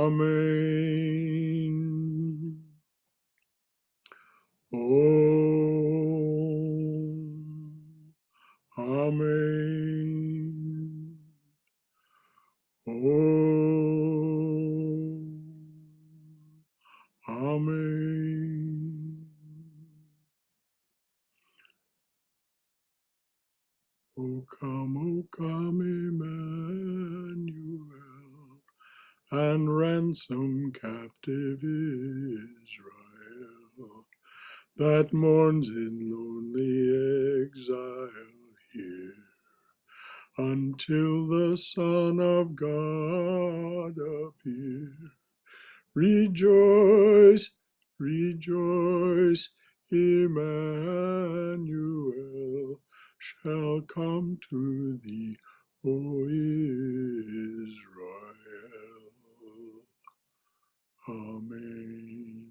Amen. Om. Amen. Om. Amen. O come, Emmanuel, and ransom captive Israel, that mourns in lonely exile here, until the Son of God appear. Rejoice, rejoice, Emmanuel shall come to thee, O Israel. Amen.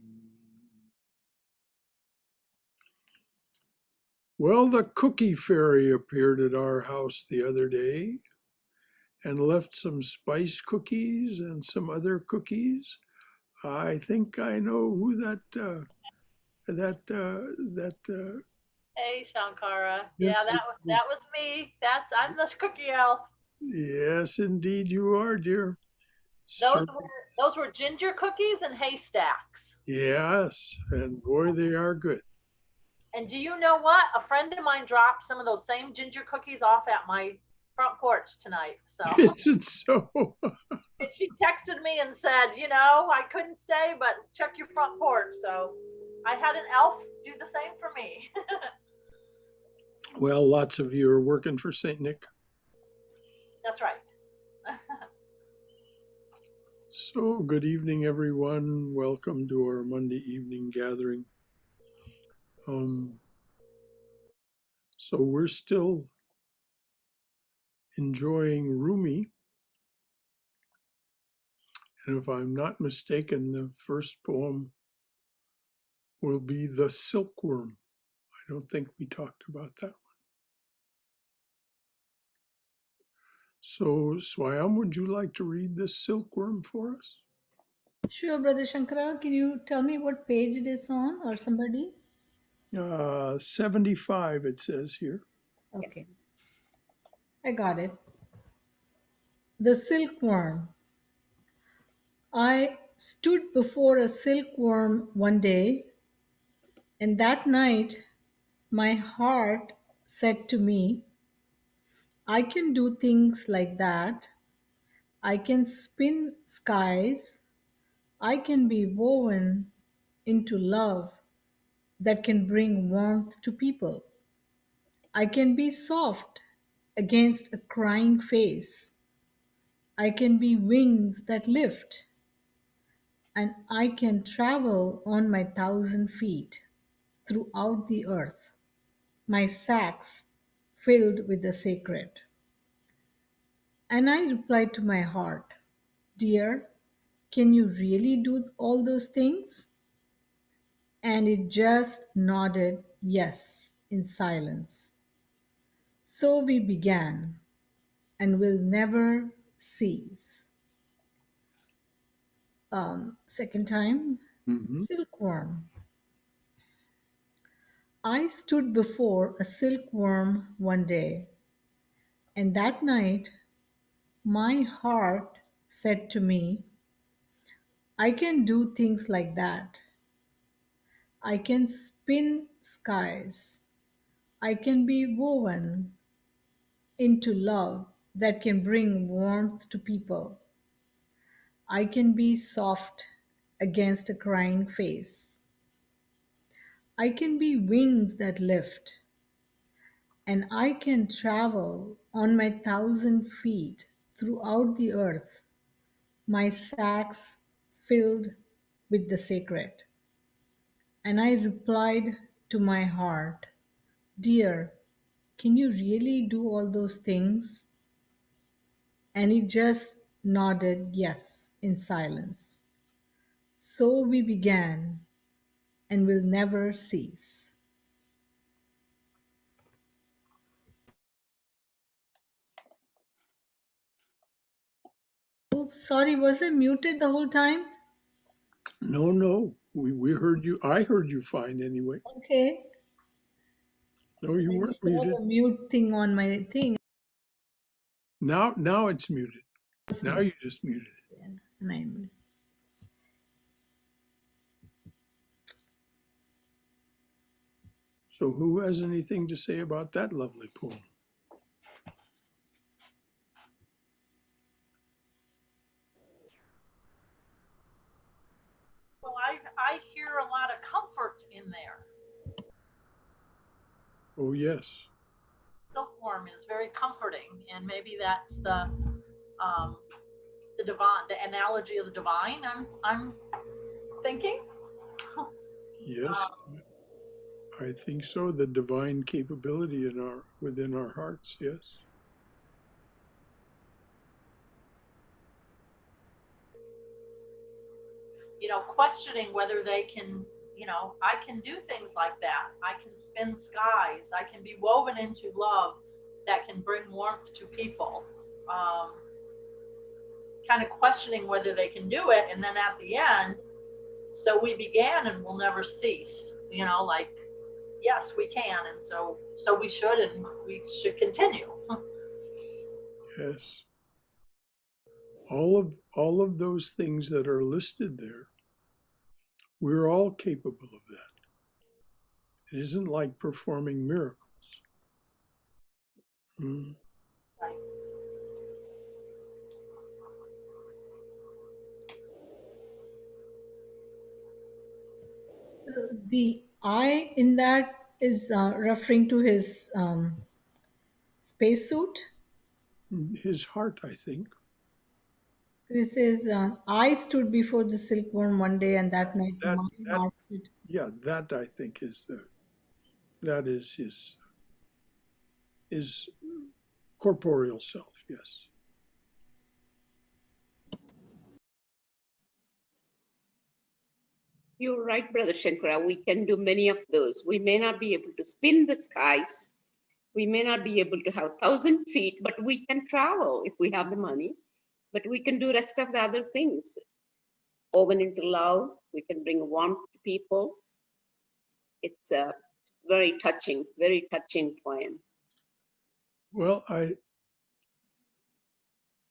Well, the cookie fairy appeared at our house the other day and left some spice cookies and some other cookies. I think I know who that Hey, Shankara. Yeah, that was me. I'm the cookie elf. yes, indeed you are, dear. Those Sir, were those were ginger cookies and haystacks. yes, and boy, they are good. And do you know what? A friend of mine dropped some of those same ginger cookies off at my front porch tonight. So Is it so? and she texted me and said, I couldn't stay, but check your front porch. So I had an elf do the same for me. Well, lots of you are working for St. Nick. That's right. So, good evening, everyone. Welcome to our Monday evening gathering. So, we're still enjoying Rumi. And if I'm not mistaken, the first poem will be The Silkworm. I don't think we talked about that one. So, Swayam, would you like to read this silkworm for us? Sure, Brother Shankara. Can you tell me what page it is on, or somebody? 75, it says here. Okay, I got it. The silkworm. I stood before a silkworm one day, and that night my heart said to me, I can do things like that. I can spin skies. I can be woven into love that can bring warmth to people. I can be soft against a crying face. I can be wings that lift, and I can travel on my 1,000 feet throughout the earth, my sacks filled with the sacred. And I replied to my heart, Dear, can you really do all those things? And it just nodded yes in silence. So we began and will never cease. Second time, Mm-hmm. silkworm. I stood before a silkworm one day, and that night my heart said to me, I can do things like that. I can spin skies. I can be woven into love that can bring warmth to people. I can be soft against a crying face. I can be wings that lift, and I can travel on my 1,000 feet throughout the earth, my sacks filled with the sacred. And I replied to my heart, Dear, can you really do all those things? And it just nodded yes in silence. So we began and will never cease. Oh, sorry, was I muted the whole time? No, we heard you. I heard you fine anyway. Okay. No, you I weren't just saw muted. the mute thing on my thing. Now it's muted. It's Now muted. you just muted it. Yeah, and I'm So who has anything to say about that lovely poem? Well, I hear a lot of comfort in there. Oh yes. Silkworm is very comforting, and maybe that's the divine, the analogy of the divine. I'm thinking. Yes, I think so. The divine capability within our hearts, yes. Questioning whether they can, I can do things like that. I can spin skies. I can be woven into love that can bring warmth to people. Kind of questioning whether they can do it. And then at the end, so we began and will never cease, like, yes, we can. And so we should, and we should continue. Yes. All of those things that are listed there, we're all capable of that. It isn't like performing miracles. Mm. Right. the I in that is referring to his spacesuit. His heart, I think. This is I stood before the silkworm one day, and that night That my that heart said, yeah, that I think that is his corporeal self, yes. You're right, Brother Shankara. We can do many of those. We may not be able to spin the skies. We may not be able to have 1,000 feet, but we can travel if we have the money. But we can do rest of the other things. Woven into love, we can bring warmth to people. It's a very touching poem. Well,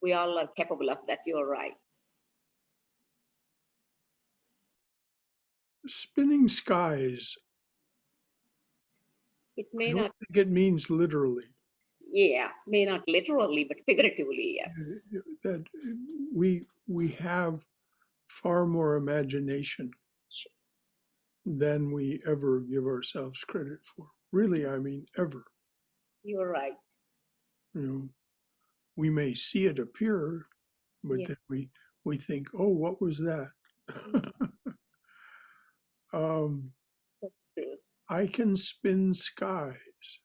We all are capable of that. You're right. spinning skies, It I may don't not, think it means literally. may not literally, but figuratively, yes. That we have far more imagination than we ever give ourselves credit for. Really, I mean ever. You're right. We may see it appear, but Yeah. then we think, oh, what was that? That's true. I can spin skies.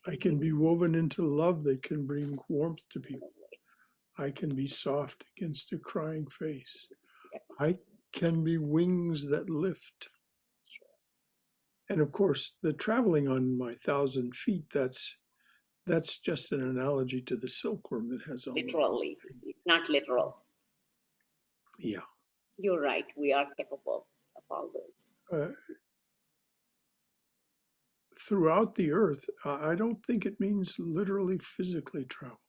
I can be woven into love that can bring warmth to people. I can be soft against a crying face. I can be wings that lift. And of course, the traveling on my 1,000 feet, that's just an analogy to the silkworm that has all Literally, it's not literal. Yeah. You're right. We are capable of all those. Throughout the earth, I don't think it means literally physically travel.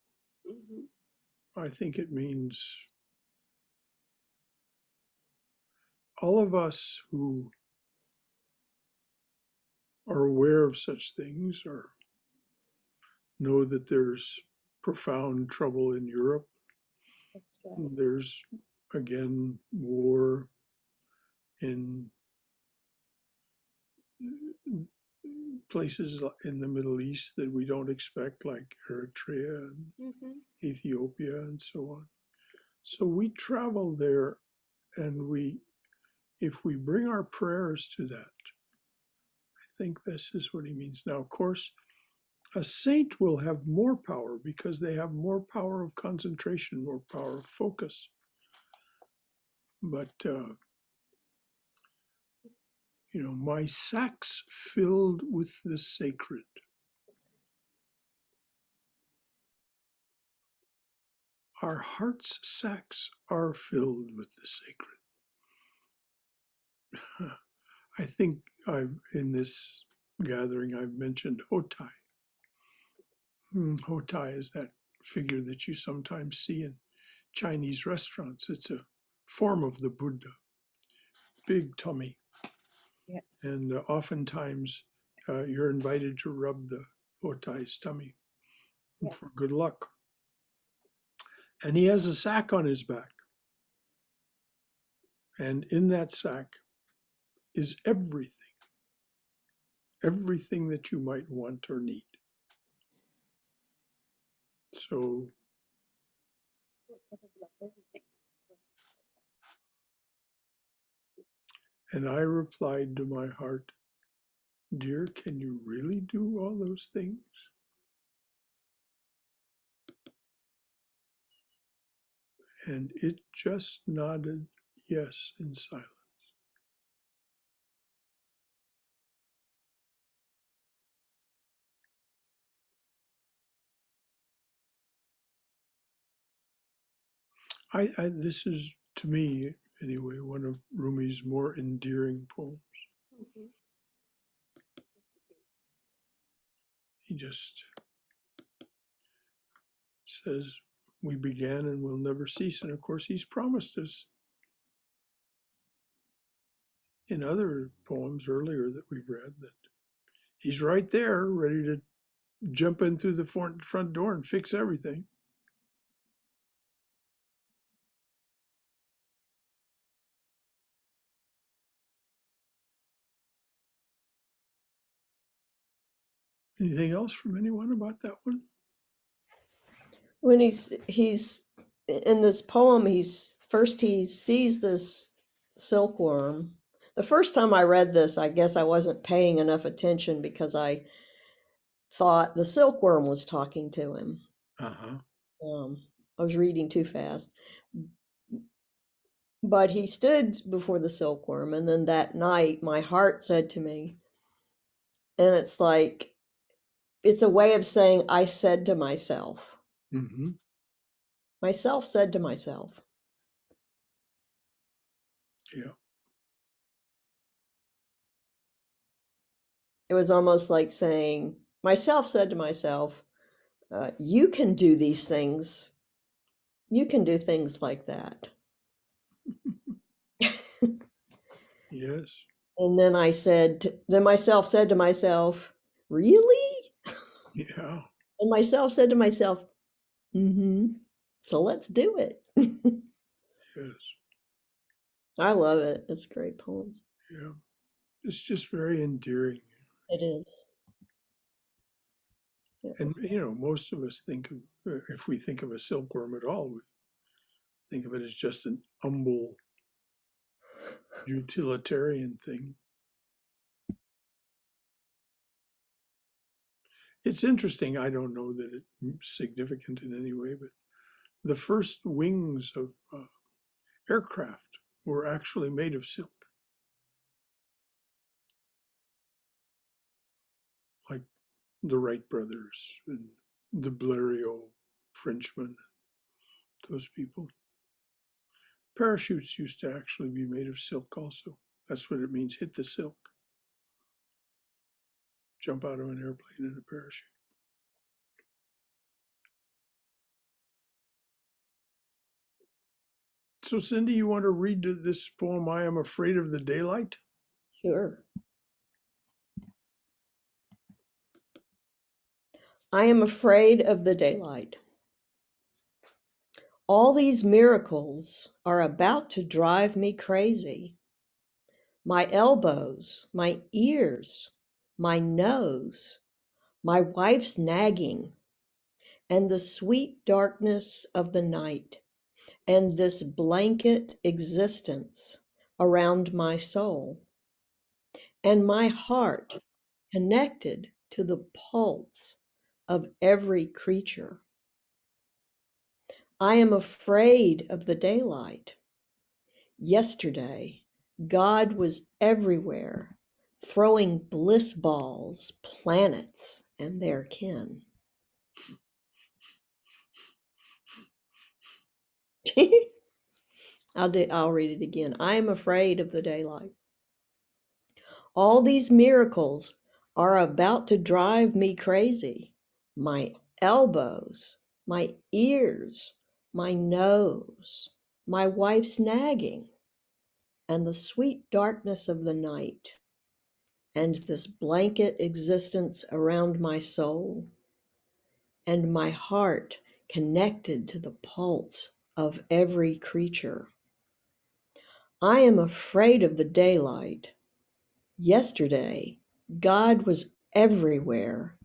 I think it means all of us who are aware of such things or know that there's profound trouble in Europe. That's right. There's, again, war in places in the Middle East that we don't expect, like Eritrea and Ethiopia and so on. So we travel there, and if we bring our prayers to that, I think this is what he means. Now, of course, a saint will have more power because they have more power of concentration, more power of focus. But, my sacks filled with the sacred. our heart's sacks are filled with the sacred. I think in this gathering I've mentioned Hotai. Hotai is that figure that you sometimes see in Chinese restaurants. It's a form of the Buddha, big tummy. Yes. And oftentimes you're invited to rub the Hotai's tummy for good luck. And he has a sack on his back. And in that sack is everything that you might want or need. So, and I replied to my heart, dear, can you really do all those things? And it just nodded yes in silence. This is, to me anyway, one of Rumi's more endearing poems. Mhm. He just says, we began and will never cease. And of course, he's promised us in other poems earlier that we've read that he's right there, ready to jump in through the front door and fix everything. Anything else from anyone about that one? When he's in this poem, he sees this silkworm. The first time I read this, I guess I wasn't paying enough attention because I thought the silkworm was talking to him. Uh-huh. I was reading too fast. But he stood before the silkworm, and then that night my heart said to me, and it's like, it's a way of saying I said to myself. Mm-hmm. Myself said to myself. Yeah. It was almost like saying, myself said to myself, you can do these things. You can do things like that. Yes. And then then myself said to myself, really? Yeah. And myself said to myself, mm-hmm. So let's do it. Yes. I love it. It's a great poem. Yeah. It's just very endearing. It is. Yeah. And, most of us think of, if we think of a silkworm at all, we think of it as just an humble, utilitarian thing. It's interesting. I don't know that it's significant in any way, but the first wings of aircraft were actually made of silk. Like the Wright brothers and the Blériot Frenchmen, those people. Parachutes used to actually be made of silk also. That's what it means, hit the silk. Jump out of an airplane in a parachute. So Cindy, you want to read this poem, I Am Afraid of the Daylight? Sure. I am afraid of the daylight. All these miracles are about to drive me crazy. My elbows, my ears, my nose, my wife's nagging, and the sweet darkness of the night, and this blanket existence around my soul, and my heart connected to the pulse of every creature. I am afraid of the daylight. Yesterday, God was everywhere, throwing bliss balls, planets, and their kin. I'll read it again. I am afraid of the daylight. All these miracles are about to drive me crazy. My elbows, my ears, my nose, my wife's nagging, and the sweet darkness of the night, and this blanket existence around my soul, and my heart connected to the pulse of every creature. I am afraid of the daylight. Yesterday, God was everywhere,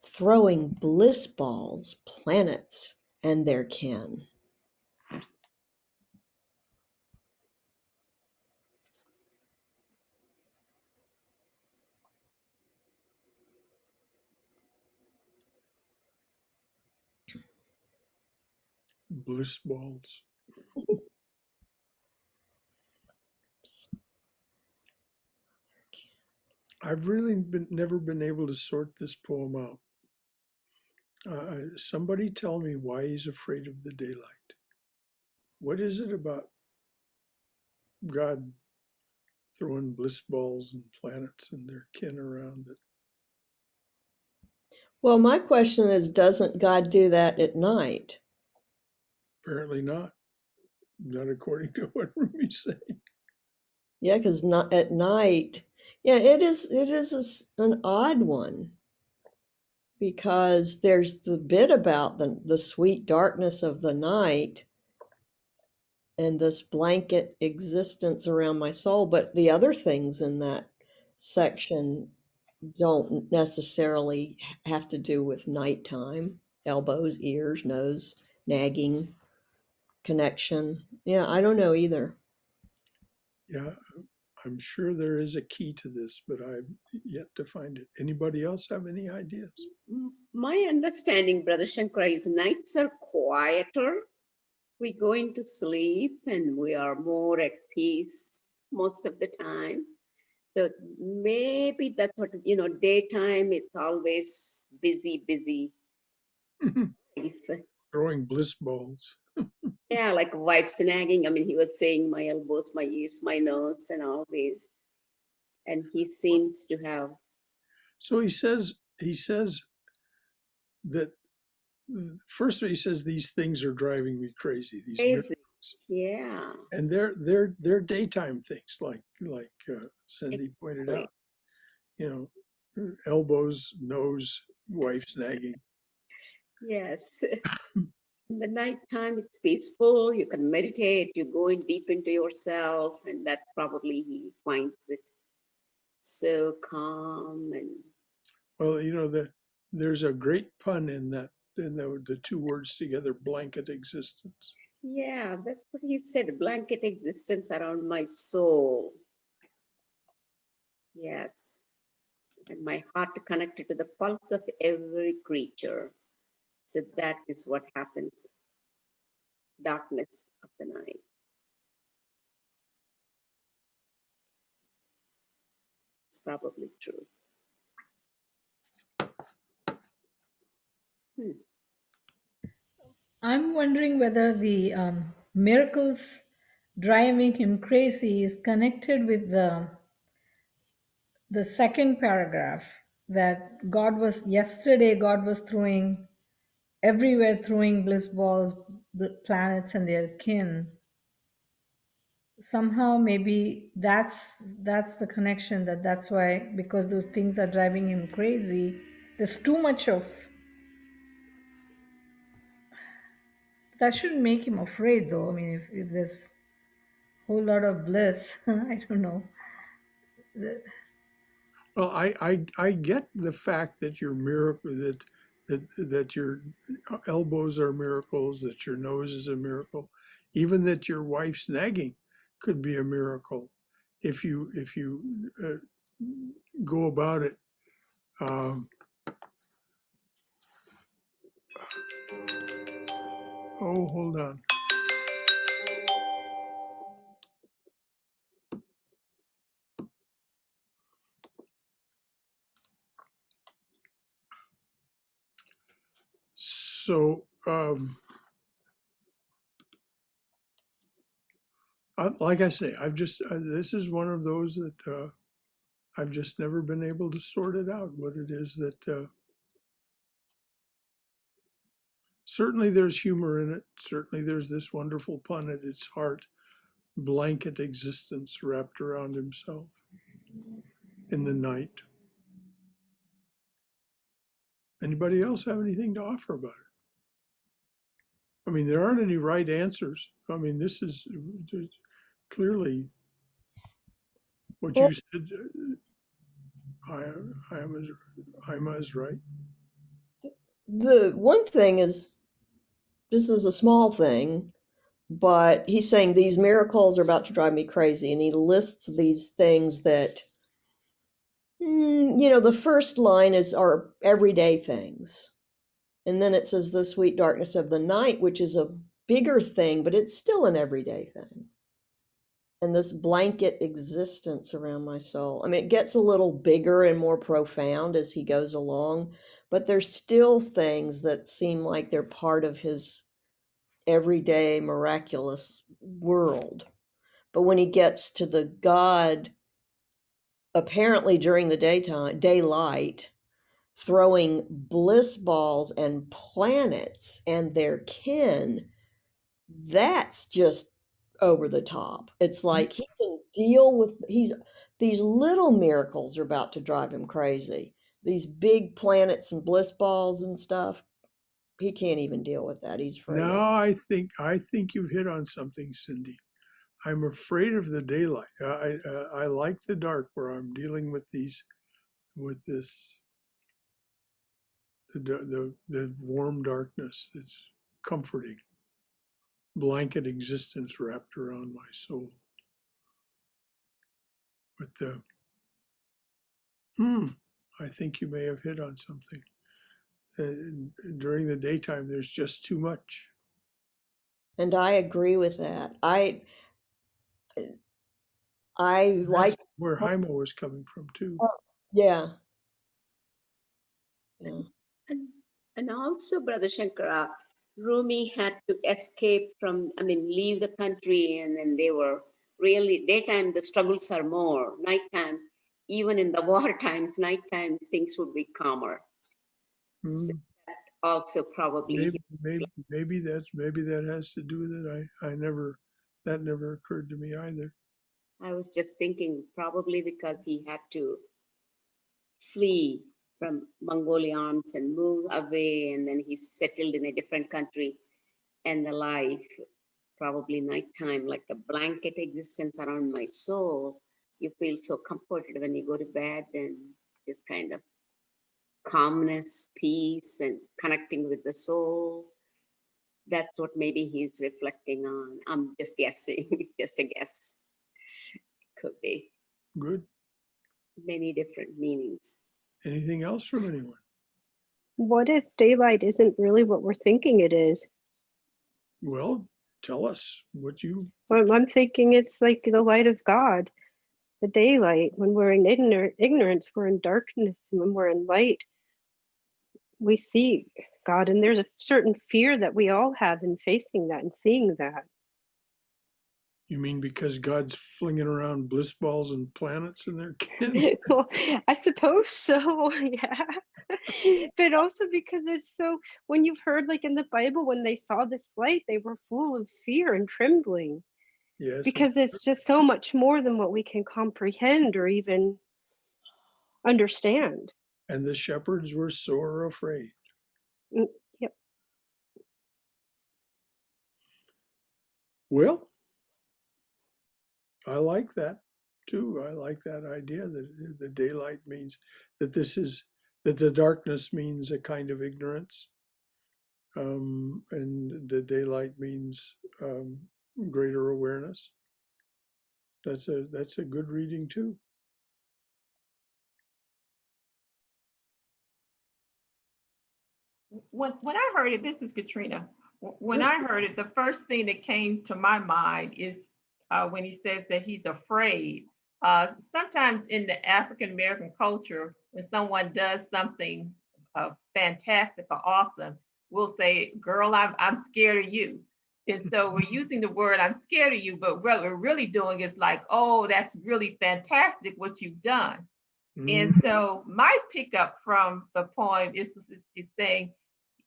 throwing bliss balls, planets, and their kin. Bliss balls. I've really never been able to sort this poem out. Somebody tell me why he's afraid of the daylight. What is it about God throwing bliss balls and planets and their kin around it? Well, my question is, doesn't God do that at night? Apparently not. Not according to what Rumi's saying. Yeah, because not at night. Yeah, it is an odd one, because there's the bit about the sweet darkness of the night and this blanket existence around my soul, but the other things in that section don't necessarily have to do with nighttime. Elbows, ears, nose, nagging, connection. Yeah, I don't know either. Yeah, I'm sure there is a key to this, but I've yet to find it. Anybody else have any ideas? My understanding, Brother Shankara, is nights are quieter. We go into sleep and we are more at peace most of the time. So maybe that's what, daytime, it's always busy, busy life. Throwing bliss balls. Yeah, like wife's nagging. I mean, he was saying my elbows, my ears, my nose, and all these. And he seems to have. So he says that first he says these things are driving me crazy. These Crazy. miracles. Yeah. And they're daytime things, like Cindy pointed out. You know, elbows, nose, wife's nagging. Yes. In the nighttime, it's peaceful. You can meditate. You go in deep into yourself, and that's probably he finds it so calm and. Well, there's a great pun in that, in the two words together, blanket existence. Yeah, that's what he said. Blanket existence around my soul. Yes. And my heart connected to the pulse of every creature. So that is what happens. Darkness of the night. It's probably true. I'm wondering whether the miracles driving him crazy is connected with the second paragraph, that God was throwing everywhere, throwing bliss balls, planets and their kin. Somehow maybe that's the connection, that's why, because those things are driving him crazy. There's too much of that. Shouldn't make him afraid though. I mean, if there's a whole lot of bliss, I don't know. Well, I get the fact that your miracle, that your elbows are miracles, that your nose is a miracle, even that your wife's nagging could be a miracle if you go about it. Oh, hold on. So Like I say, this is one of those that I've just never been able to sort it out, what it is that, certainly there's humor in it. Certainly there's this wonderful pun at its heart, blanket existence wrapped around himself in the night. Anybody else have anything to offer about it? I mean, there aren't any right answers. I mean, this is clearly what you said. I'm as right. The one thing is, this is a small thing, but he's saying these miracles are about to drive me crazy. And he lists these things that, the first line are everyday things. And then it says the sweet darkness of the night, which is a bigger thing, but it's still an everyday thing. And this blanket existence around my soul. I mean, it gets a little bigger and more profound as he goes along, but there's still things that seem like they're part of his everyday miraculous world. But when he gets to the God, apparently during the daylight, throwing bliss balls and planets and their kin, that's just over the top. It's like he can deal with these little miracles are about to drive him crazy. These big planets and bliss balls and stuff, he can't even deal with that. He's afraid. No, I think you've hit on something, Cindy. I'm afraid of the daylight. I like the dark, where I'm dealing with this, the warm darkness that's comforting, blanket existence wrapped around my soul. But I think you may have hit on something. During the daytime, there's just too much. And I agree with that. I like where Haimo was coming from too. Yeah. And also, Brother Shankara, Rumi had to escape from, leave the country, and then they were really, daytime, the struggles are more. Nighttime, even in the war times, nighttime, things would be calmer. So that also probably. Maybe that has to do with it. That never occurred to me either. I was just thinking probably because he had to flee from Mongolians and move away, and then he settled in a different country, and the life, probably nighttime, like a blanket existence around my soul. You feel so comforted when you go to bed, and just kind of calmness, peace, and connecting with the soul. That's what maybe he's reflecting on. I'm just guessing, just a guess. Could be. Good. Many different meanings. Anything else from anyone? What if daylight isn't really what we're thinking it is? Well, tell us what you. Well, I'm thinking it's like the light of God, the daylight. When we're in ignorance, we're in darkness. And when we're in light, we see God. And there's a certain fear that we all have in facing that and seeing that. You mean because God's flinging around bliss balls and planets in their kin? Well, I suppose so, yeah. But also because it's so, when you've heard, like in the Bible, when they saw this light, they were full of fear and trembling. Yes. Because it's just so much more than what we can comprehend or even understand. And the shepherds were sore afraid. Yep. Well, I like that too. I like that idea that the daylight means that the darkness means a kind of ignorance. And the daylight means greater awareness. That's a good reading too. When I heard it, this is Katrina. When I heard it, the first thing that came to my mind is when he says that he's afraid. Sometimes in the African American culture, when someone does something fantastic or awesome, we'll say, "Girl, I'm scared of you." And so we're using the word, I'm scared of you, but what we're really doing is like, oh, that's really fantastic what you've done. And so my pickup from the poem is saying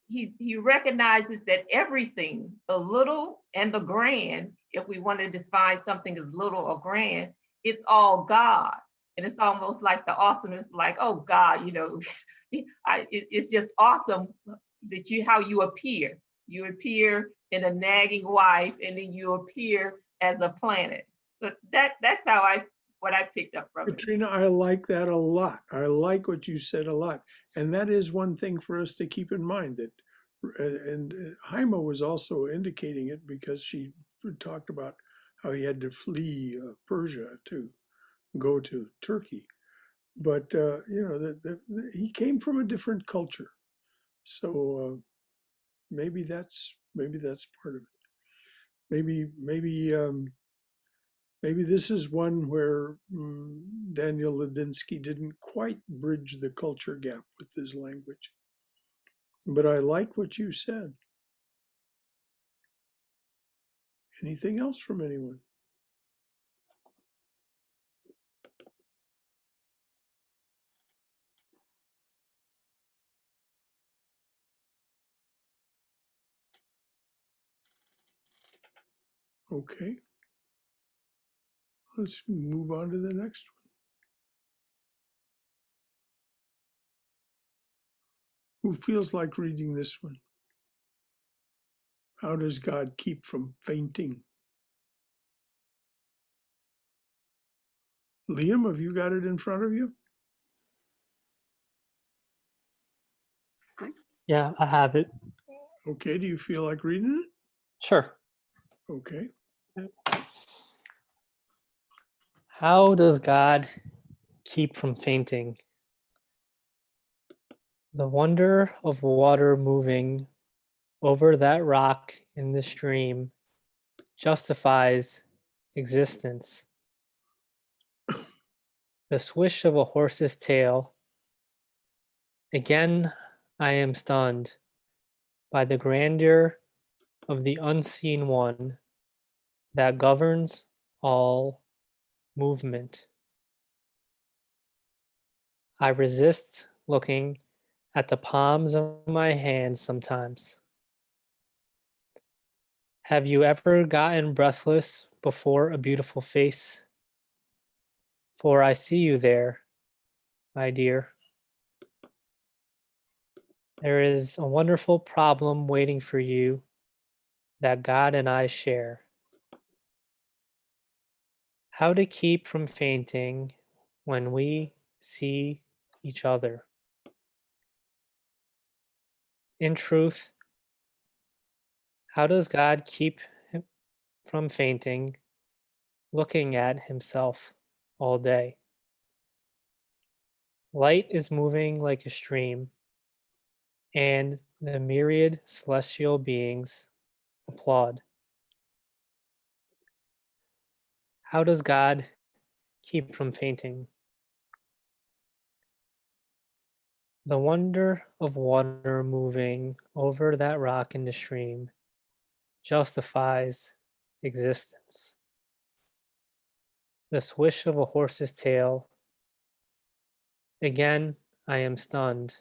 he recognizes that everything, the little and the grand, if we want to define something as little or grand, it's all God. And it's almost like the awesomeness, like, oh God, it's just awesome that how you appear. You appear in a nagging wife, and then you appear as a planet. So that's what I picked up from it. Katrina, I like that a lot. I like what you said a lot. And that is one thing for us to keep in mind that, and Haima was also indicating it because she talked about how he had to flee Persia to go to Turkey. But, he came from a different culture. So maybe that's part of it. Maybe this is one where Daniel Ladinsky didn't quite bridge the culture gap with his language. But I like what you said. Anything else from anyone? Okay. Let's move on to the next one. Who feels like reading this one? How does God keep from fainting? Liam, have you got it in front of you? Yeah, I have it. Okay, do you feel like reading it? Sure. Okay. How does God keep from fainting? The wonder of water moving over that rock in the stream justifies existence. The swish of a horse's tail. Again, I am stunned by the grandeur of the unseen one that governs all movement. I resist looking at the palms of my hands sometimes. Have you ever gotten breathless before a beautiful face? For I see you there, my dear. There is a wonderful problem waiting for you that God and I share. How to keep from fainting when we see each other. In truth, how does God keep from fainting looking at himself all day? Light is moving like a stream, and the myriad celestial beings applaud. How does God keep from fainting? The wonder of water moving over that rock in the stream justifies existence. The swish of a horse's tail. Again, I am stunned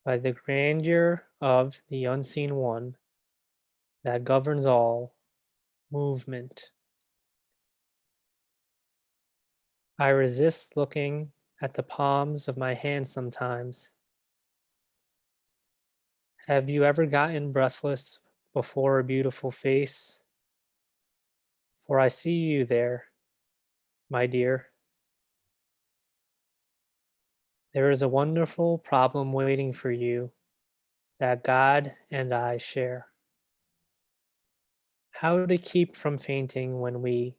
by the grandeur of the unseen one that governs all movement. I resist looking at the palms of my hands sometimes. Have you ever gotten breathless before a beautiful face? For I see you there, my dear. There is a wonderful problem waiting for you that God and I share. How to keep from fainting when we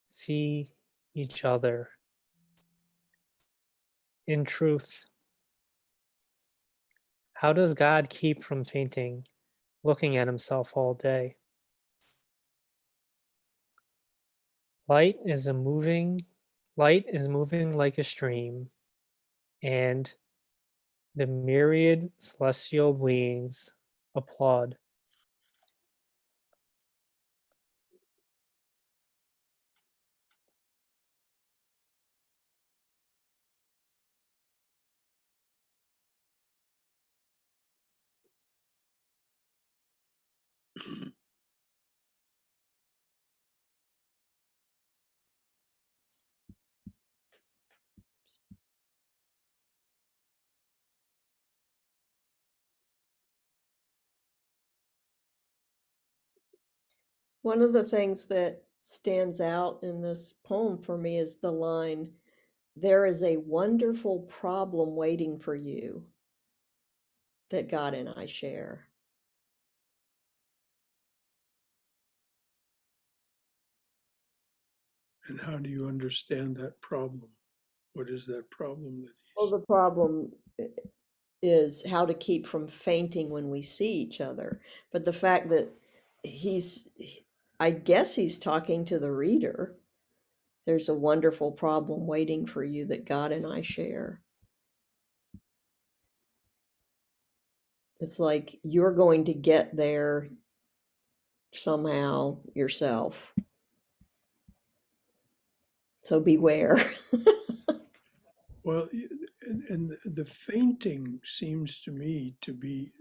see each other. In truth, how does God keep from fainting looking at himself all day? Light is moving like a stream, and the myriad celestial beings applaud. One of the things that stands out in this poem for me is the line, "There is a wonderful problem waiting for you that God and I share." And how do you understand that problem? What is that problem that Well, he's? the problem is how to keep from fainting when we see each other. But the fact that I guess he's talking to the reader. There's a wonderful problem waiting for you that God and I share. It's like you're going to get there somehow yourself. So beware. Well, and the fainting seems to me to be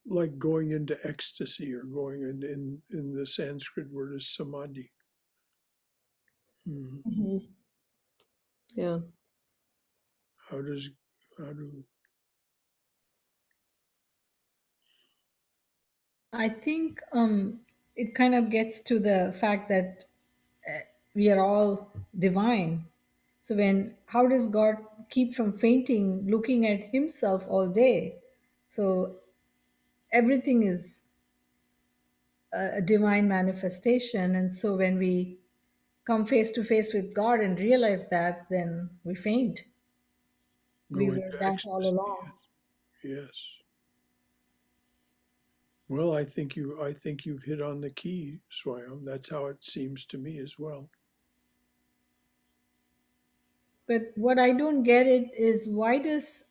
like going into ecstasy, or going in the Sanskrit word is samadhi. Mm. Mhm. Yeah. How do I think it kind of gets to the fact that we are all divine. So when how does God keep from fainting looking at himself all day? So everything is a divine manifestation, and so when we come face to face with God and realize that, then we faint. We go were into that all ecstasy? along. Yes. Well, I think you've hit on the key, Swayam. That's how it seems to me as well. But what I don't get it is, why does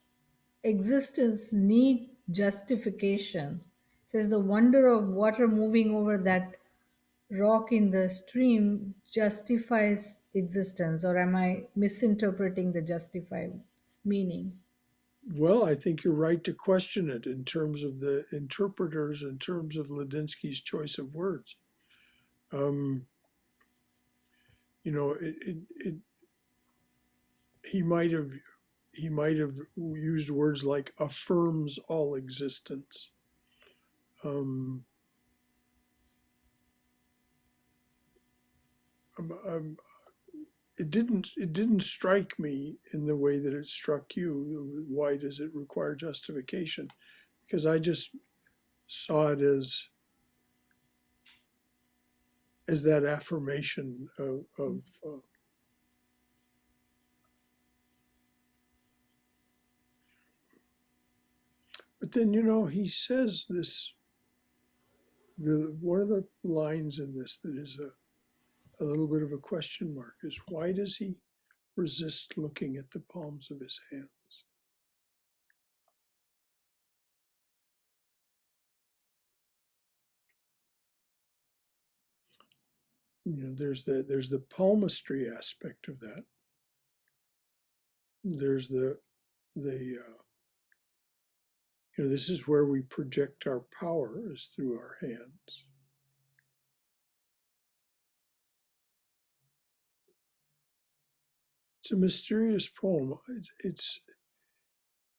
existence need justification? It says the wonder of water moving over that rock in the stream justifies existence, or am I misinterpreting the justify meaning? Well, I think you're right to question it in terms of the interpreters, in terms of Ladinsky's choice of words. Um, he might have used words like affirms all existence. Um, um, um, it didn't strike me in the way that it struck you. Why does it require justification? Because I just saw it as that affirmation of but then he says this, one of the lines in this that is a little bit of a question mark is, why does he resist looking at the palms of his hands? There's the palmistry aspect of that. There's the this is where we project our power, is through our hands. It's a mysterious poem.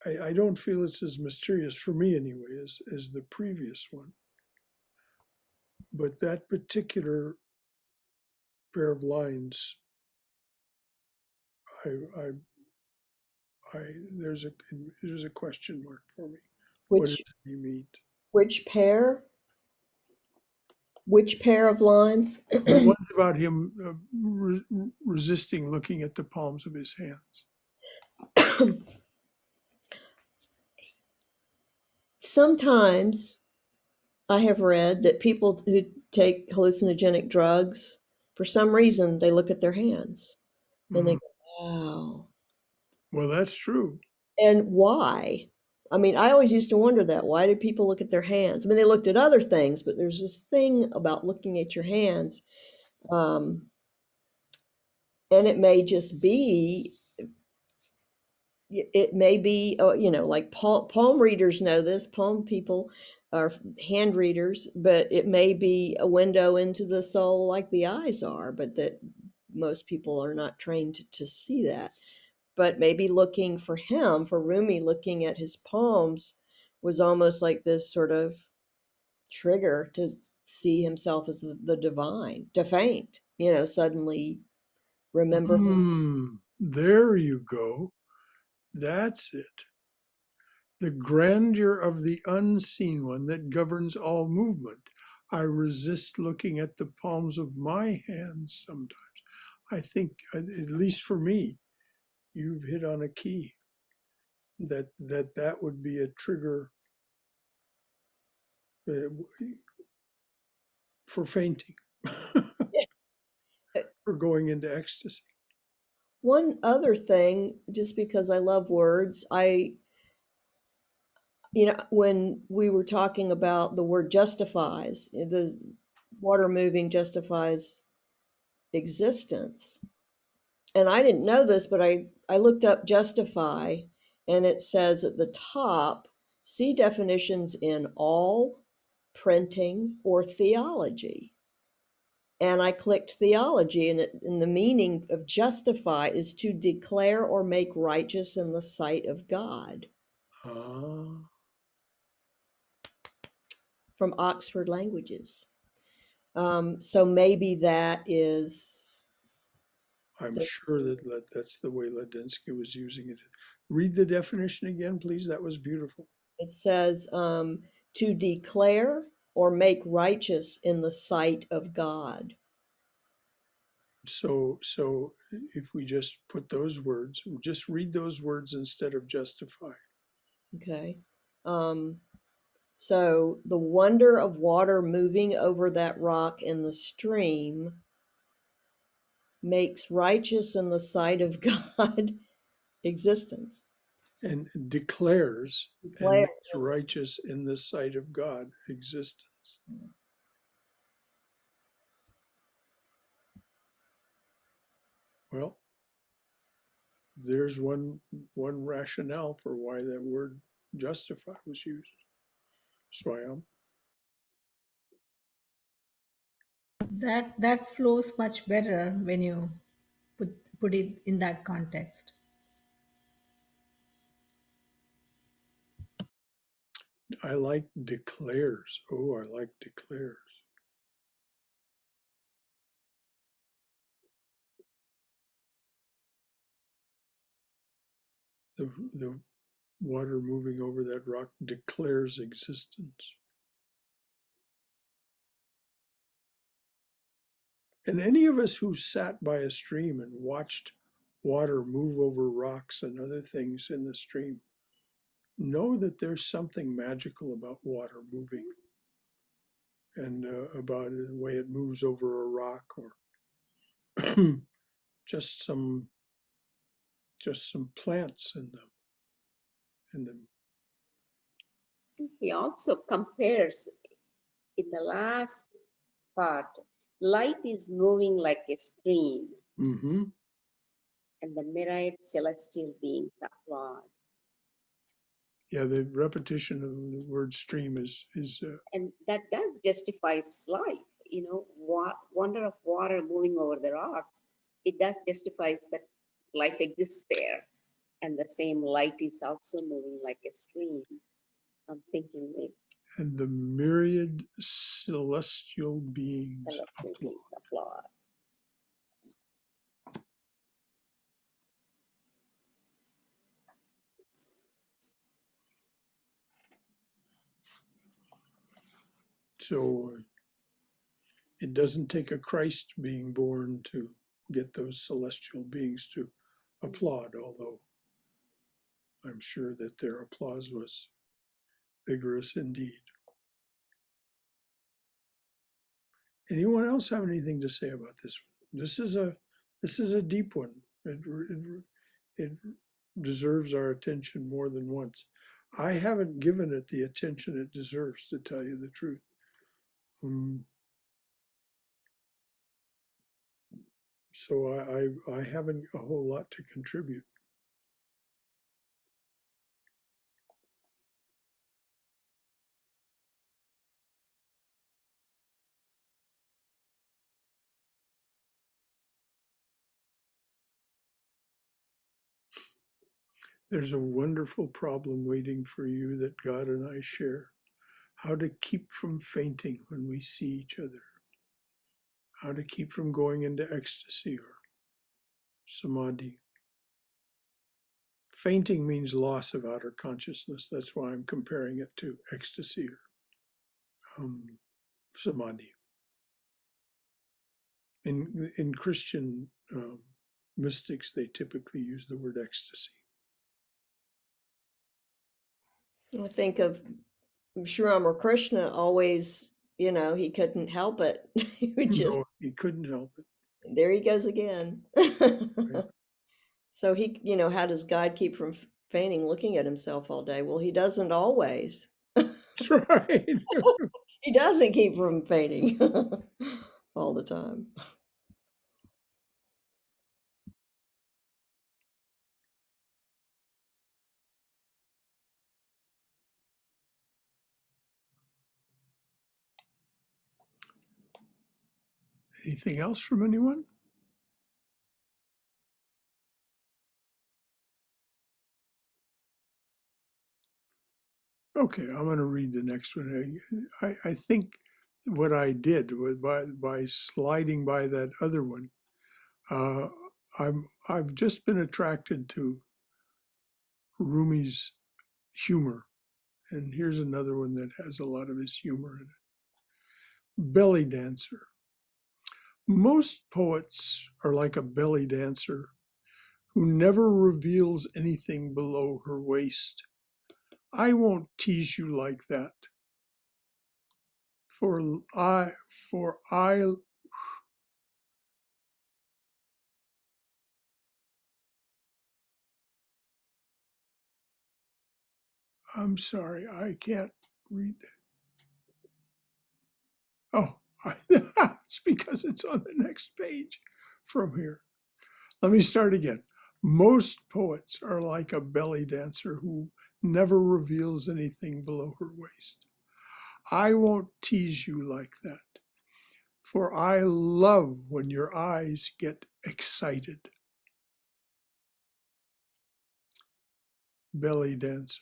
I don't feel it's as mysterious, for me anyway, as the previous one. But that particular pair of lines, I, I there's a question mark for me. What does Which it mean? which pair? Which pair of lines? The ones about him resisting looking at the palms of his hands. Sometimes I have read that people who take hallucinogenic drugs, for some reason, they look at their hands and they Mhm. go, wow. Well, that's true. And why? I mean, I always used to wonder that. Why did people look at their hands? I mean, they looked at other things, but there's this thing about looking at your hands. And it may just be it may be, like poem readers know this, poem people are hand readers, but it may be a window into the soul like the eyes are, but that most people are not trained to see that. But maybe looking for him, for Rumi, looking at his poems was almost like this sort of trigger to see himself as the divine, to faint, suddenly remember. There you go. That's it. The grandeur of the unseen one that governs all movement. I resist looking at the palms of my hands sometimes. I think, at least for me, you've hit on a key. That would be a trigger for fainting, for going into ecstasy. One other thing, just because I love words, when we were talking about the word justifies, the water moving justifies existence. And I didn't know this, but I looked up justify, and it says at the top, see definitions in all, printing, or theology. And I clicked theology, and the meaning of justify is to declare or make righteous in the sight of God. From Oxford Languages. So maybe that is. I'm sure that's the way Ladinsky was using it. Read the definition again, please. That was beautiful. It says to declare or make righteous in the sight of God. So if we just put those words, just read those words instead of justify. Okay. So the wonder of water moving over that rock in the stream makes righteous in the sight of God existence. And declares and Declare. makes righteous in the sight of God existence. Well, there's one rationale for why that word justify was used. Swayam. That flows much better when you put it in that context. I like declares. Oh, I like declares. The water moving over that rock declares existence. And any of us who sat by a stream and watched water move over rocks and other things in the stream know that there's something magical about water moving, and about the way it moves over a rock, or just some plants in the. He also compares in the last part, light is moving like a stream, Mm-hmm. and the myriad celestial beings applaud. Yeah, the repetition of the word stream is. And that does justifies life. Wonder of water moving over the rocks. It does justifies that life exists there, and the same light is also moving like a stream. I'm thinking maybe And the myriad celestial beings celestial applaud. beings applaud. So it doesn't take a Christ being born to get those celestial beings to applaud, although I'm sure that their applause was vigorous indeed. Anyone else have anything to say about this one? This is a deep one. It deserves our attention more than once. I haven't given it the attention it deserves, to tell you the truth. So I haven't a whole lot to contribute. There's a wonderful problem waiting for you that God and I share. How to keep from fainting when we see each other. How to keep from going into ecstasy or samadhi. Fainting means loss of outer consciousness. That's why I'm comparing it to ecstasy or samadhi. In Christian mystics, they typically use the word ecstasy. I think of Sri Ramakrishna always, he couldn't help it. He would just, No, he couldn't help it. there he goes again. Right? So how does God keep from fainting looking at himself all day? Well, he doesn't always. That's right. He doesn't keep from fainting all the time. Anything else from anyone? Okay, I'm going to read the next one. I think what I did was by sliding by that other one, I've just been attracted to Rumi's humor, and here's another one that has a lot of his humor in it. Belly dancer. Most poets are like a belly dancer who never reveals anything below her waist. I won't tease you like that. For I, I'm sorry, I can't read that. Oh, it's because it's on the next page from here. Let me start again. Most poets are like a belly dancer who never reveals anything below her waist. I won't tease you like that, for I love when your eyes get excited. Belly dancer.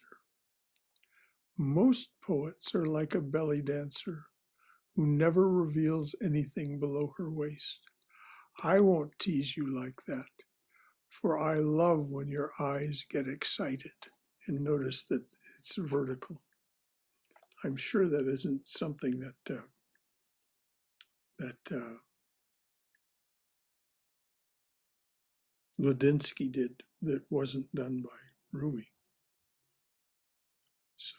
Most poets are like a belly dancer who never reveals anything below her waist. I won't tease you like that, for I love when your eyes get excited. And notice that it's vertical. I'm sure that isn't something that Ladinsky did that wasn't done by Rumi. So,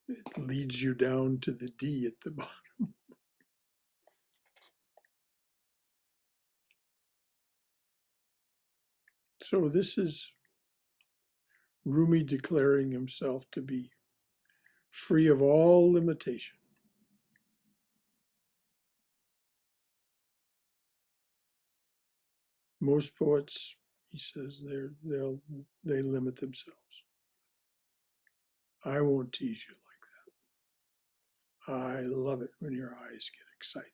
it leads you down to the D at the bottom. So this is Rumi declaring himself to be free of all limitation. Most poets, he says, they limit themselves. I won't tease you like that. I love it when your eyes get excited.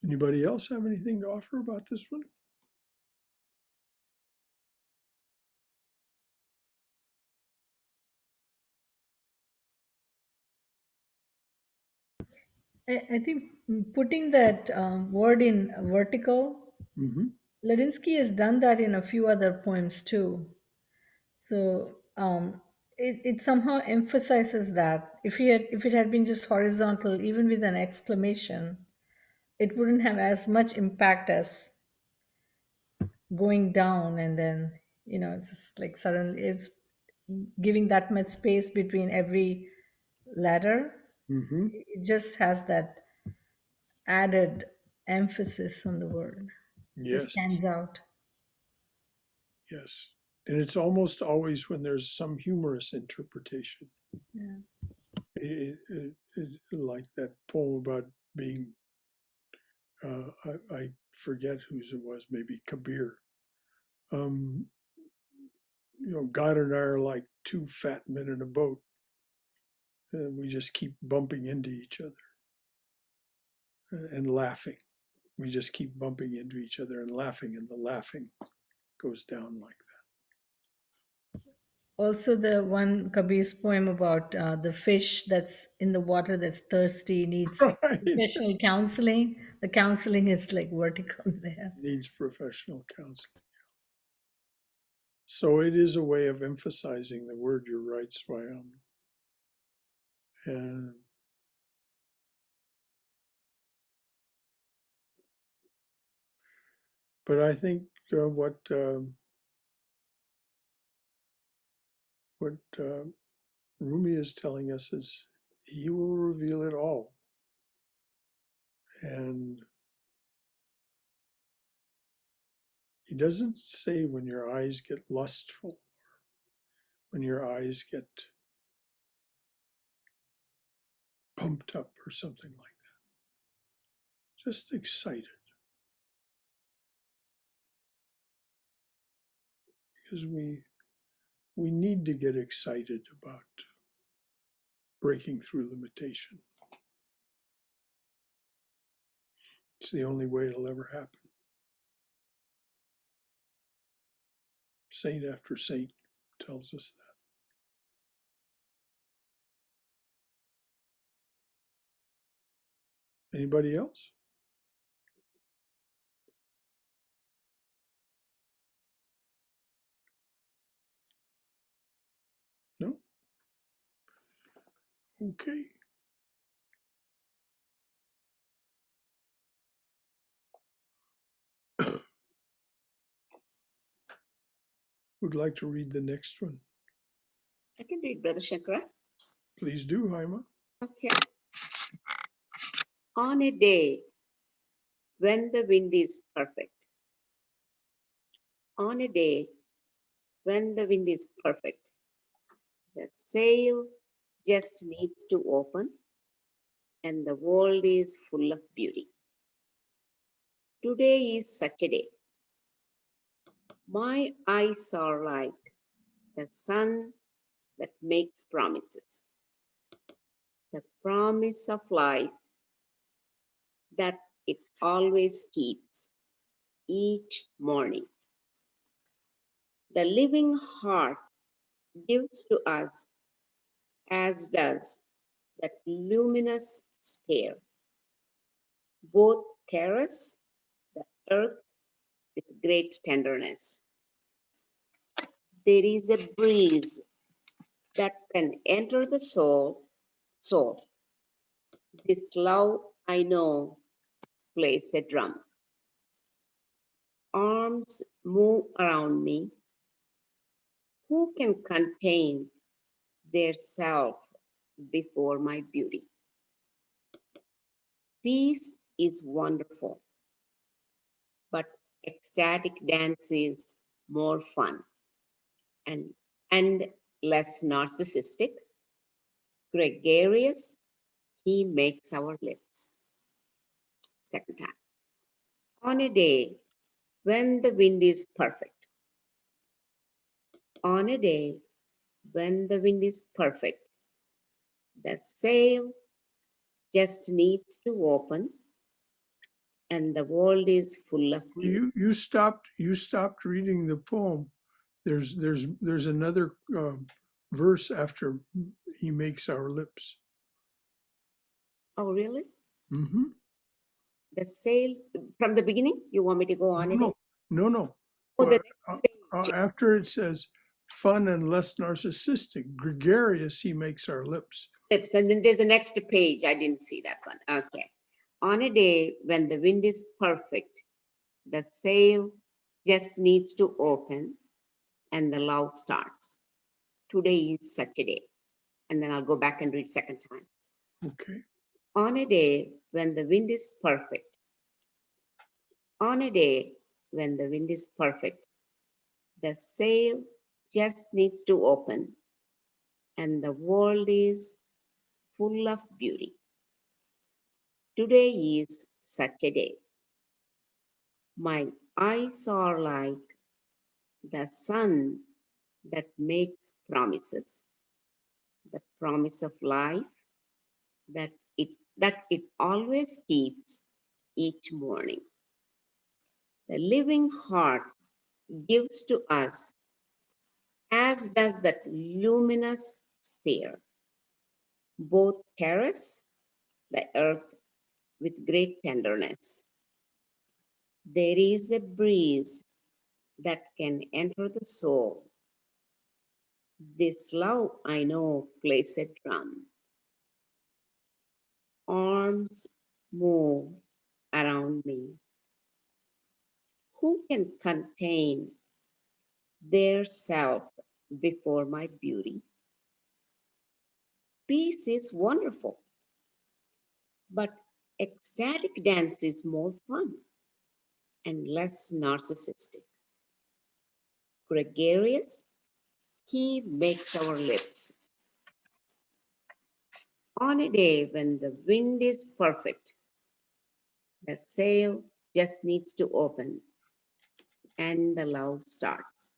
Anybody else have anything to offer about this one? I think putting that word in vertical, Mm-hmm. Ladinsky has done that in a few other poems too. So it somehow emphasizes that if it had been just horizontal, even with an exclamation, it wouldn't have as much impact as going down and then it's just like suddenly it's giving that much space between every letter. Mm-hmm. It just has that added emphasis on the word. Just Yes, stands out. yes. And it's almost always when there's some humorous interpretation. Yeah. Like that poem about being, I forget whose it was, maybe Kabir. God and I are like two fat men in a boat. And we just keep bumping into each other and laughing. We just keep bumping into each other and laughing, and the laughing goes down like Also, the one Kabir's poem about the fish that's in the water that's thirsty needs that. Right. professional counseling. The counseling is like vertical there. Needs professional counseling. So it is a way of emphasizing the word. You're right, Swayam. And but I think what Rumi is telling us is he will reveal it all. And he doesn't say when your eyes get lustful, when your eyes get pumped up or something like that. Just excited. Because we need to get excited about breaking through limitation. It's the only way it'll ever happen. Saint after saint tells us that. Anybody else? No? Okay. Who'd like to read the next one? I can read, Brother Shankara. Please do, Haima. Okay. On a day when the wind is perfect, on a day when the wind is perfect, the sail just needs to open and the world is full of beauty. Today is such a day. My eyes are like the sun that makes promises, the promise of life that it always keeps each morning. The living heart gives to us, as does that luminous sphere. Both caress the earth with great tenderness. There is a breeze that can enter the soul. This love I know plays a drum. Arms move around me. Who can contain their self before my beauty? Peace is wonderful, but ecstatic dance is more fun and less narcissistic. Gregarious, he makes our lips. Second time. On a day when the wind is perfect, on a day when the wind is perfect, the sail just needs to open and the world is full of beauty. You stopped reading the poem. There's another verse after he makes our lips. Oh, really? Mm-hmm. The sail from the beginning? You want me to go on No, it? no. Oh, the Well, next page. after it says fun and less narcissistic, gregarious, he makes our lips. Lips, and then there's the next page. I didn't see that one. Okay. On a day when the wind is perfect, the sail just needs to open and the love starts. Today is such a day. And then I'll go back and read second time. Okay. On a day when the wind is perfect, on a day when the wind is perfect, the sail just needs to open and the world is full of beauty. Today is such a day. My eyes are like the sun that makes promises, the promise of life that it always keeps each morning. The living heart gives to us, as does that luminous sphere. Both caress the earth with great tenderness. There is a breeze that can enter the soul. This love I know plays a drum. Arms move around me. Who can contain their self before my beauty? Peace is wonderful, but ecstatic dance is more fun and less narcissistic. Gregarious, he makes our lips. On a day when the wind is perfect, the sail just needs to open and the love starts.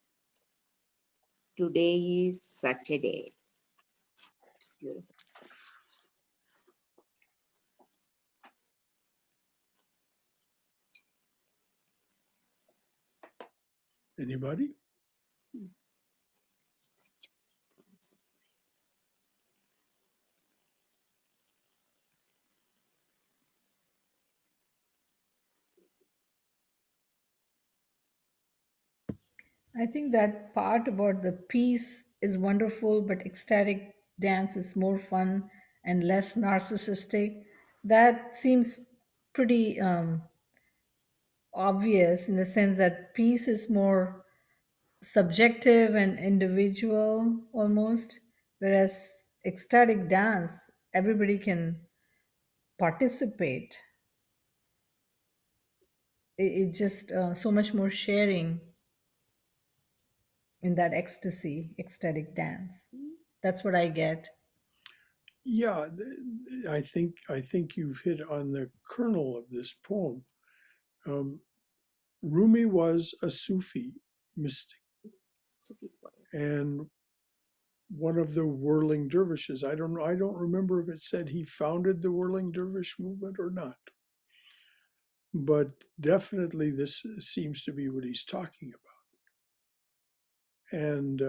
Today is such a day. Beautiful. Anybody? I think that part about the peace is wonderful, but ecstatic dance is more fun and less narcissistic. That seems pretty obvious in the sense that peace is more subjective and individual almost, whereas ecstatic dance, everybody can participate. It just so much more sharing in that ecstasy, ecstatic dance. That's what I get. Yeah, I think you've hit on the kernel of this poem. Rumi was a Sufi mystic and one of the whirling dervishes. I don't know. I don't remember if it said he founded the whirling dervish movement or not, but definitely this seems to be what he's talking about. And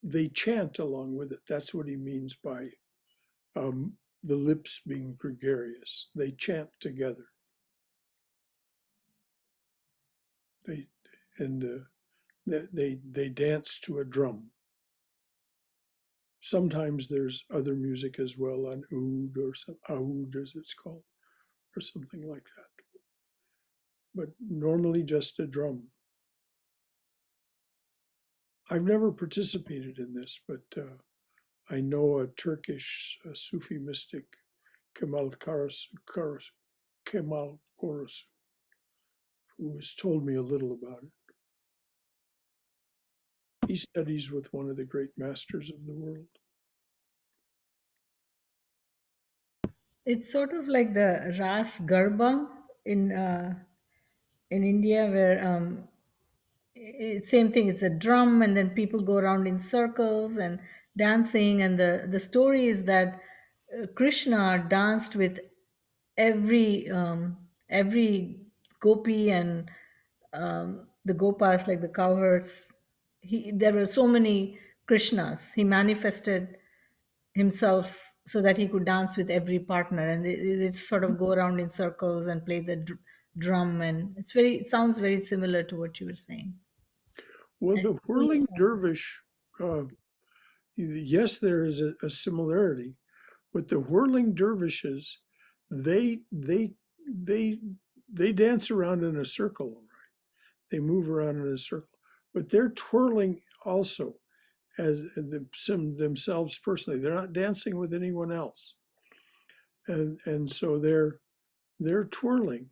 they chant along with it. That's what he means by the lips being gregarious. They chant together. They and they dance to a drum. Sometimes there's other music as well, an oud or some oud as it's called, or something like that. But normally just a drum. I've never participated in this, but I know a Turkish Sufi mystic, Kemal Karasu, who has told me a little about it. He studies with one of the great masters of the world. It's sort of like the Ras Garba in India, where it's same thing. It's a drum, and then people go around in circles and dancing. And the story is that Krishna danced with every gopi and the gopas, like the cowherds. There were so many Krishnas. He manifested himself so that he could dance with every partner, and they sort of go around in circles and play the drum, and it sounds very similar to what you were saying. Well, And the whirling dervish, yes, there is a similarity, but the whirling dervishes, they they they they dance around in a circle, right? They move around in a circle, but they're twirling also as themselves personally. They're not dancing with anyone else, and so they're twirling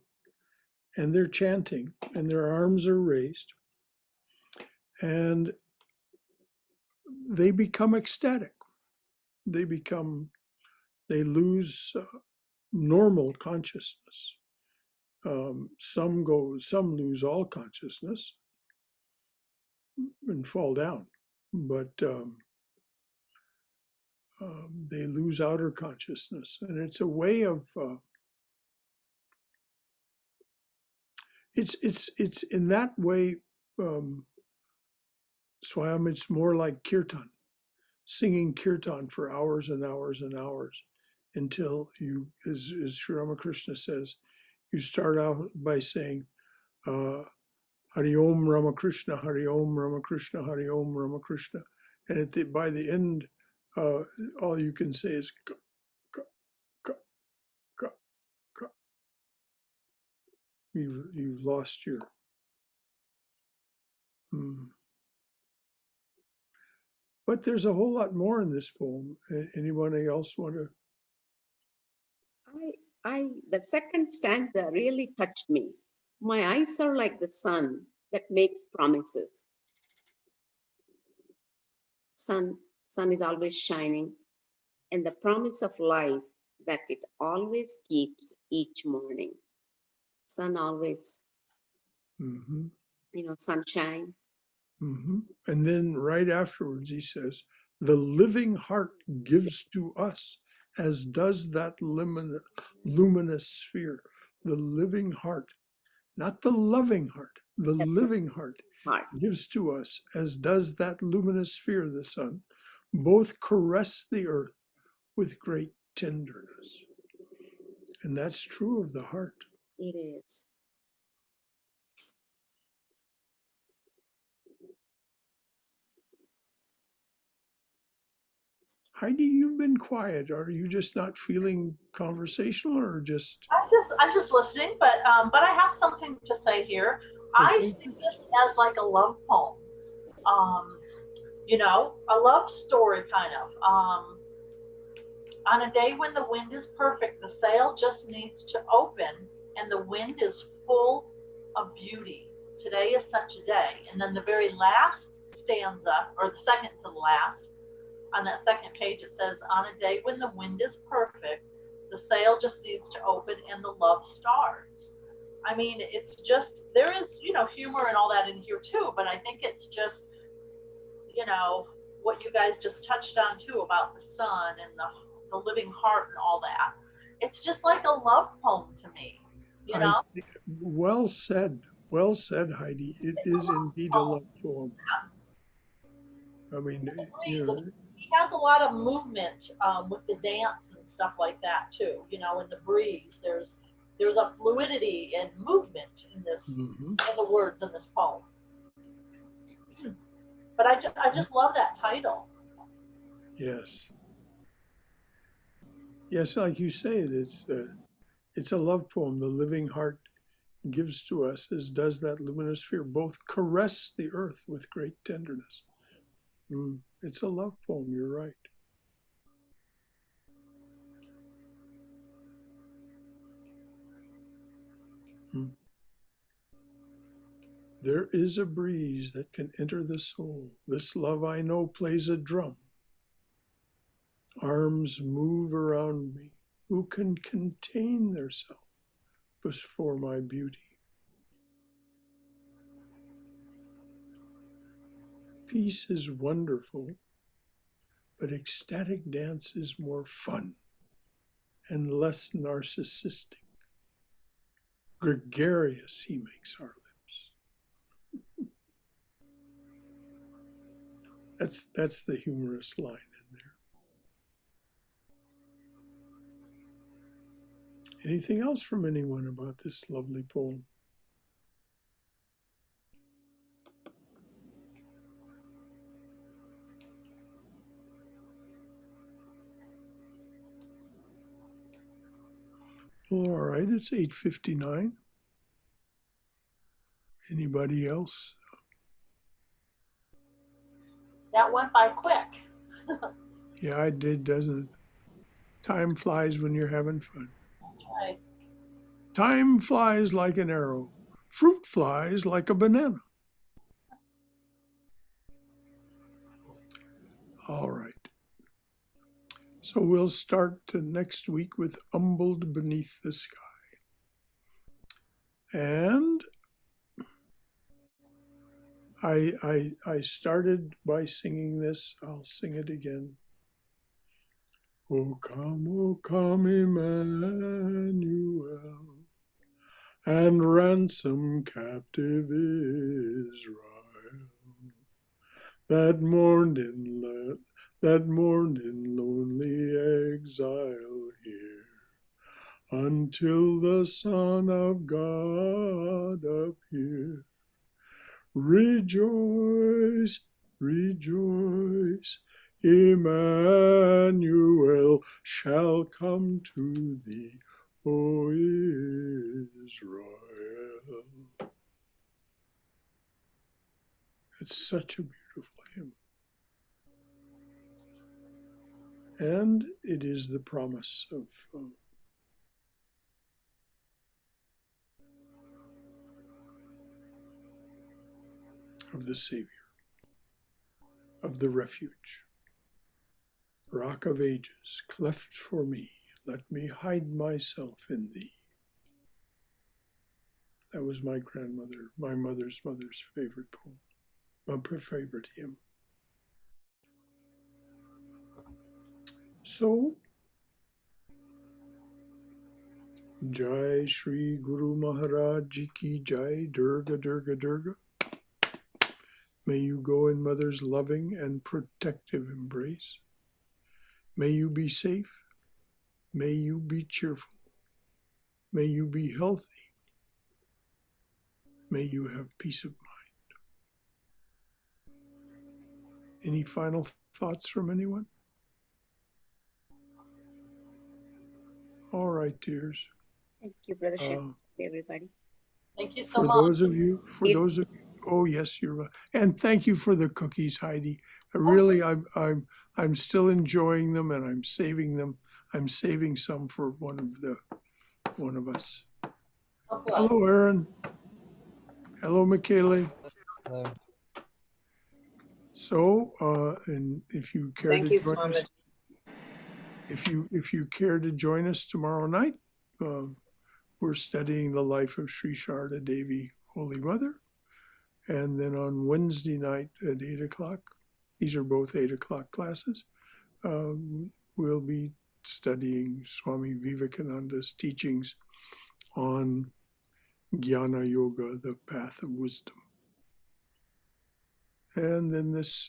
and they're chanting and their arms are raised and they become ecstatic. They become they lose normal consciousness. Some lose all consciousness and fall down, but they lose outer consciousness. And it's a way of, it's in that way, Swayam, it's more like kirtan, singing kirtan for hours and hours and hours until you, as Sri Ramakrishna says, you start out by saying, Hari Om Ramakrishna, Hari Om Ramakrishna, Hari Om Ramakrishna. And by the end, all you can say is, ka, ka, ka, ka, ka. You've lost your. But there's a whole lot more in this poem. Anybody else want to? The second stanza really touched me. My eyes are like the sun that makes promises. Sun is always shining, and the promise of life that it always keeps each morning. Sun always, sunshine. And then right afterwards, he says, the living heart gives to us, as does that luminous sphere. The living heart, not the loving heart, the living heart gives to us, as does that luminous sphere, the sun. Both caress the earth with great tenderness. And that's true of the heart. It is. Heidi, you've been quiet. Are you just not feeling conversational, or just? I'm just listening, but I have something to say here. Okay. I see this as like a love poem, a love story kind of. On a day when the wind is perfect, the sail just needs to open, and the wind is full of beauty. Today is such a day. And then the very last stanza, or the second to the last, on that second page, it says, on a day when the wind is perfect, the sail just needs to open and the love starts. I mean, it's just, there is, humor and all that in here too, but I think it's just, what you guys just touched on too about the sun and the living heart and all that. It's just like a love poem to me, Well said, Heidi. It is indeed a love poem. I mean, he has a lot of movement with the dance and stuff like that too. In the breeze, there's a fluidity and movement in this, in the words in this poem. But I just love that title. Yes. Yes, like you say, it's a love poem. The living heart gives to us, as does that luminous sphere. Both caress the earth with great tenderness. It's a love poem, you're right. There is a breeze that can enter the soul. This love I know plays a drum. Arms move around me. Who can contain theirself before my beauty? Peace is wonderful, but ecstatic dance is more fun and less narcissistic. Gregarious he makes our lips. That's the humorous line in there. Anything else from anyone about this lovely poem? All right, it's 8:59. Anybody else? That went by quick. Yeah, it did, doesn't it? Time flies when you're having fun. That's right. Time flies like an arrow. Fruit flies like a banana. All right. So we'll start next week with Humbled Beneath the Sky. And I started by singing this. I'll sing it again. O come, Emmanuel, and ransom captive Israel that mourned in lonely exile here, until the Son of God appear. Rejoice, rejoice, Emmanuel shall come to thee, O Israel. It's such a beautiful hymn. And it is the promise of the Savior, of the refuge. Rock of ages, cleft for me, let me hide myself in thee. That was my mother's favorite poem, my favorite hymn. So, Jai Shri Guru Maharaj Ji Ki Jai, Durga, Durga, Durga. May you go in Mother's loving and protective embrace. May you be safe. May you be cheerful. May you be healthy. May you have peace of mind. Any final thoughts from anyone? All right, dears. Thank you, Brother Shepherd, everybody. Thank you so For much. those of you, oh yes, you're right. And thank you for the cookies, Heidi. Really, I'm still enjoying them, and I'm saving them. I'm saving some for one of us. Oh, good. Hello, Aaron. Hello, Michele. Hello. So, and if you care Thank to you, join Swami. us, if you care to join us tomorrow night, we're studying the life of Sri Sharda Devi, Holy Mother. And then on Wednesday night at 8 o'clock, these are both 8 o'clock classes, we'll be studying Swami Vivekananda's teachings on Jnana Yoga, the path of wisdom. And then this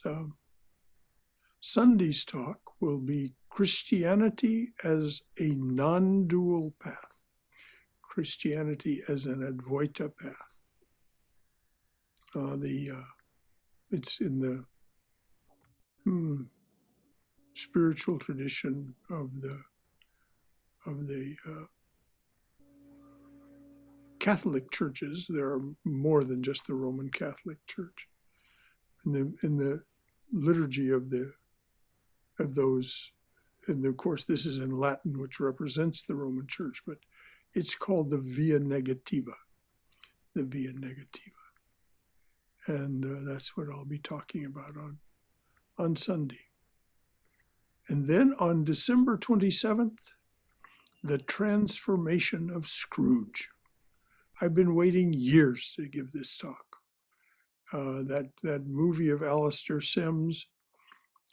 Sunday's talk will be Christianity as a non-dual path, Christianity as an Advaita path. It's in the spiritual tradition of the Catholic churches. There are more than just the Roman Catholic Church. In the liturgy of those, and of course this is in Latin, which represents the Roman Church, but it's called the Via Negativa, the Via Negativa. And that's what I'll be talking about on Sunday. And then on December 27th, the transformation of Scrooge. I've been waiting years to give this talk. That movie of Alistair Sims,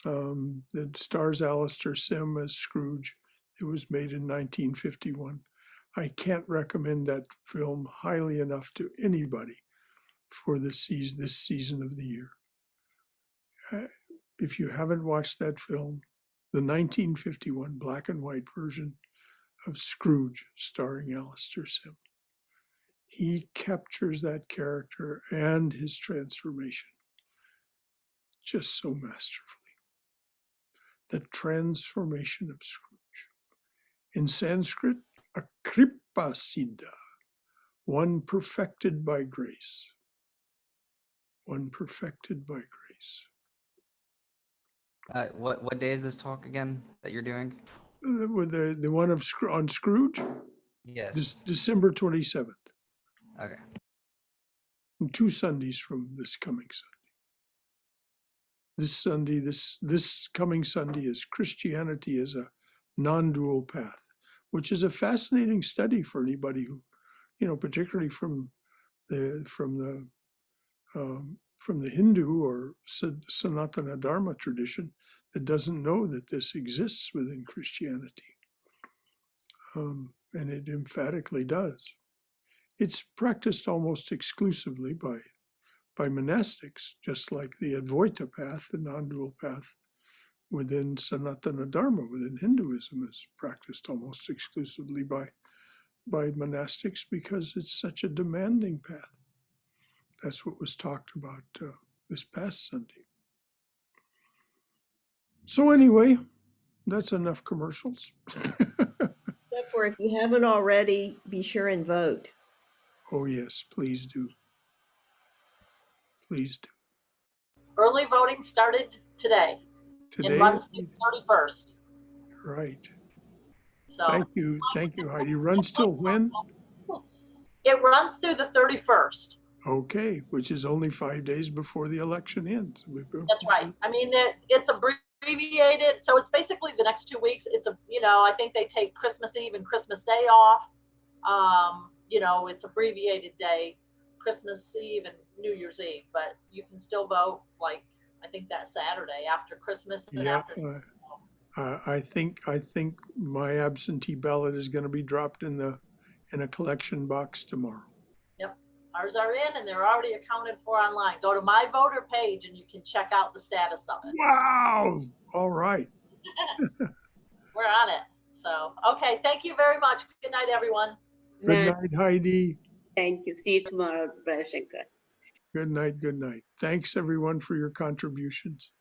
that stars Alistair Sim as Scrooge, it was made in 1951. I can't recommend that film highly enough to anybody for this season of the year. If you haven't watched that film, the 1951 black and white version of Scrooge starring Alistair Sim, he captures that character and his transformation just so masterfully. The transformation of Scrooge. In Sanskrit, akripa siddha, one perfected by grace. One perfected by grace. What day is this talk again that you're doing? The one on Scrooge? Yes. December 27th. Okay. And 2 Sundays from this coming Sunday. This coming Sunday is Christianity as a non-dual path, which is a fascinating study for anybody who, particularly from the Hindu or Sanatana Dharma tradition. that doesn't know that this exists within Christianity. And it emphatically does. It's practiced almost exclusively by monastics, just like the Advaita path, the non-dual path within Sanatana Dharma, within Hinduism, is practiced almost exclusively by monastics because it's such a demanding path. That's what was talked about this past Sunday. So anyway, that's enough commercials. Except for if you haven't already, be sure and vote. Oh yes, please do. Please do. Early voting started today. Today, It runs through 31st. right. So Thank you, Heidi. Runs till when? it runs through the 31st. Okay, which is only 5 days before the election ends. That's right. I mean, it's abbreviated, so it's basically the next 2 weeks. It's I think they take Christmas Eve and Christmas Day off. It's abbreviated day, Christmas Eve and New Year's Eve, but you can still vote, like, I think that Saturday after Christmas. And Yeah, after I think my absentee ballot is going to be dropped in a collection box tomorrow. Yep, ours are in and they're already accounted for online. Go to my voter page and you can check out the status of it. Wow! All right. We're on it. So, okay, thank you very much. Good night, everyone. Good night, Heidi. Thank you. See you tomorrow, Brother Shankar. Good night. Good night. Thanks everyone for your contributions.